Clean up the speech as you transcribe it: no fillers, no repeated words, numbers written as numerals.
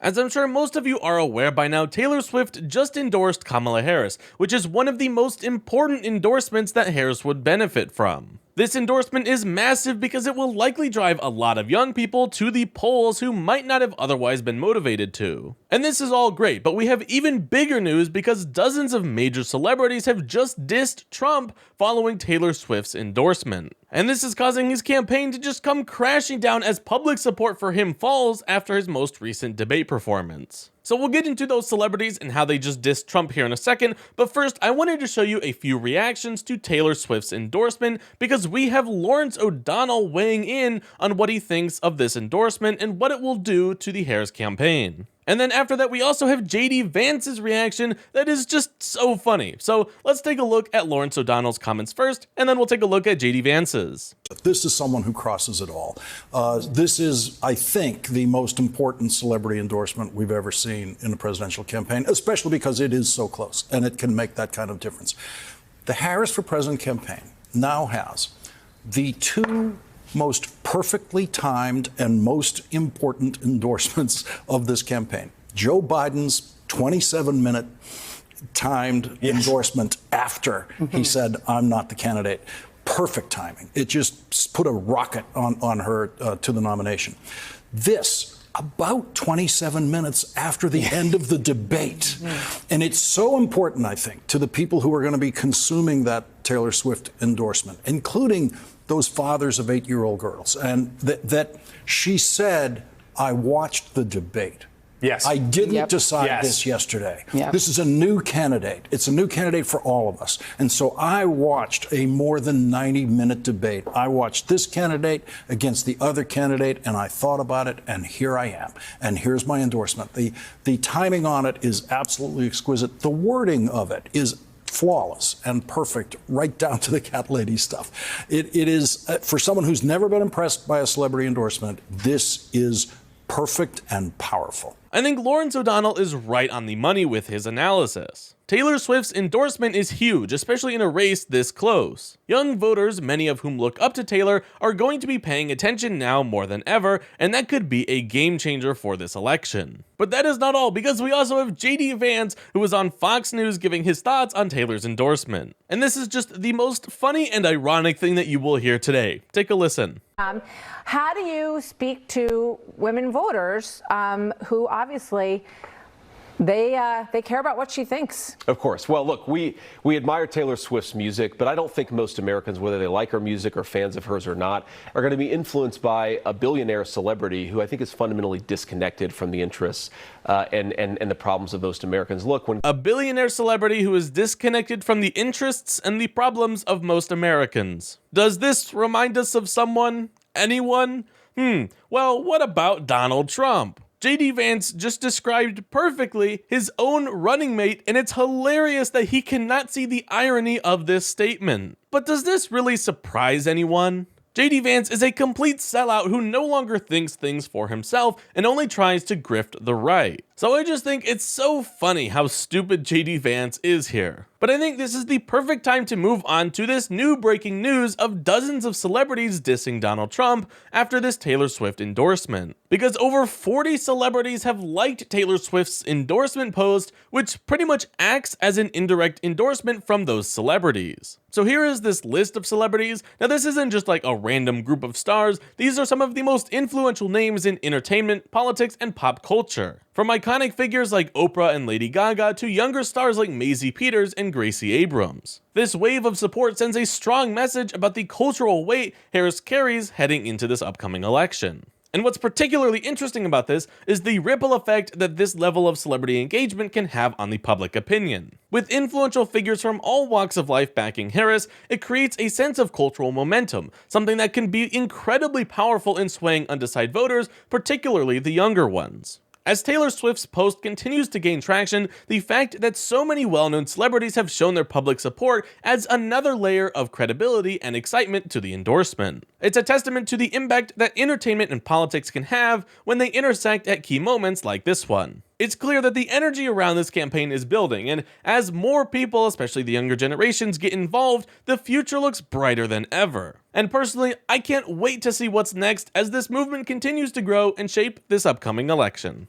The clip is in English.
As I'm sure most of you are aware by now, Taylor Swift just endorsed Kamala Harris, which is one of the most important endorsements that Harris would benefit from. This endorsement is massive because it will likely drive a lot of young people to the polls who might not have otherwise been motivated to. And this is all great, but we have even bigger news because dozens of major celebrities have just dissed Trump following Taylor Swift's endorsement. And this is causing his campaign to just come crashing down as public support for him falls after his most recent debate performance. So we'll get into those celebrities and how they just dissed Trump here in a second, but first I wanted to show you a few reactions to Taylor Swift's endorsement because we have Lawrence O'Donnell weighing in on what he thinks of this endorsement and what it will do to the Harris campaign. And then after that, we also have JD Vance's reaction that is just so funny. So let's take a look at Lawrence O'Donnell's comments first, and then we'll take a look at JD Vance's. This is someone who crosses it all. This is, I think, the most important celebrity endorsement we've ever seen in a presidential campaign, especially because it is so close and it can make that kind of difference. The Harris for President campaign now has the two most perfectly timed and most important endorsements of this campaign. Joe Biden's 27-minute timed endorsement after he said, "I'm not the candidate." Perfect timing. It just put a rocket on her to the nomination. This, about 27 minutes after the end of the debate. And it's so important, I think, to the people who are going to be consuming that Taylor Swift endorsement, including those fathers of 8-year-old girls. And that she said, "I watched the debate. Yes. I didn't decide this yesterday. This is a new candidate. It's a new candidate for all of us. And so I watched a more than 90-minute debate. I watched this candidate against the other candidate, and I thought about it, and here I am. And here's my endorsement." The timing on it is absolutely exquisite. The wording of it is flawless and perfect, right down to the cat lady stuff. It is, for someone who's never been impressed by a celebrity endorsement, this is perfect and powerful. I think Lawrence O'Donnell is right on the money with his analysis. Taylor Swift's endorsement is huge, especially in a race this close. Young voters, many of whom look up to Taylor, are going to be paying attention now more than ever, and that could be a game changer for this election. But that is not all, because we also have JD Vance, who was on Fox News giving his thoughts on Taylor's endorsement. And this is just the most funny and ironic thing that you will hear today. Take a listen. How do you speak to women voters who obviously they care about what she thinks? Of course. Well, look, we admire Taylor Swift's music, but I don't think most Americans, whether they like her music or fans of hers or not, are going to be influenced by a billionaire celebrity who I think is fundamentally disconnected from the interests and the problems of most Americans. Look, when a billionaire celebrity who is disconnected from the interests and the problems of most Americans. Does this remind us of someone? Anyone? Well, what about Donald Trump? JD Vance just described perfectly his own running mate, and it's hilarious that he cannot see the irony of this statement. But does this really surprise anyone? JD Vance is a complete sellout who no longer thinks things for himself and only tries to grift the right. So I just think it's so funny how stupid JD Vance is here. But I think this is the perfect time to move on to this new breaking news of dozens of celebrities dissing Donald Trump after this Taylor Swift endorsement. Because over 40 celebrities have liked Taylor Swift's endorsement post, which pretty much acts as an indirect endorsement from those celebrities. So here is this list of celebrities. Now this isn't just like a random group of stars, these are some of the most influential names in entertainment, politics, and pop culture. From iconic figures like Oprah and Lady Gaga to younger stars like Maisie Peters and Gracie Abrams. This wave of support sends a strong message about the cultural weight Harris carries heading into this upcoming election. And what's particularly interesting about this is the ripple effect that this level of celebrity engagement can have on the public opinion. With influential figures from all walks of life backing Harris, it creates a sense of cultural momentum, something that can be incredibly powerful in swaying undecided voters, particularly the younger ones. As Taylor Swift's post continues to gain traction, the fact that so many well-known celebrities have shown their public support adds another layer of credibility and excitement to the endorsement. It's a testament to the impact that entertainment and politics can have when they intersect at key moments like this one. It's clear that the energy around this campaign is building, and as more people, especially the younger generations, get involved, the future looks brighter than ever. And personally, I can't wait to see what's next as this movement continues to grow and shape this upcoming election.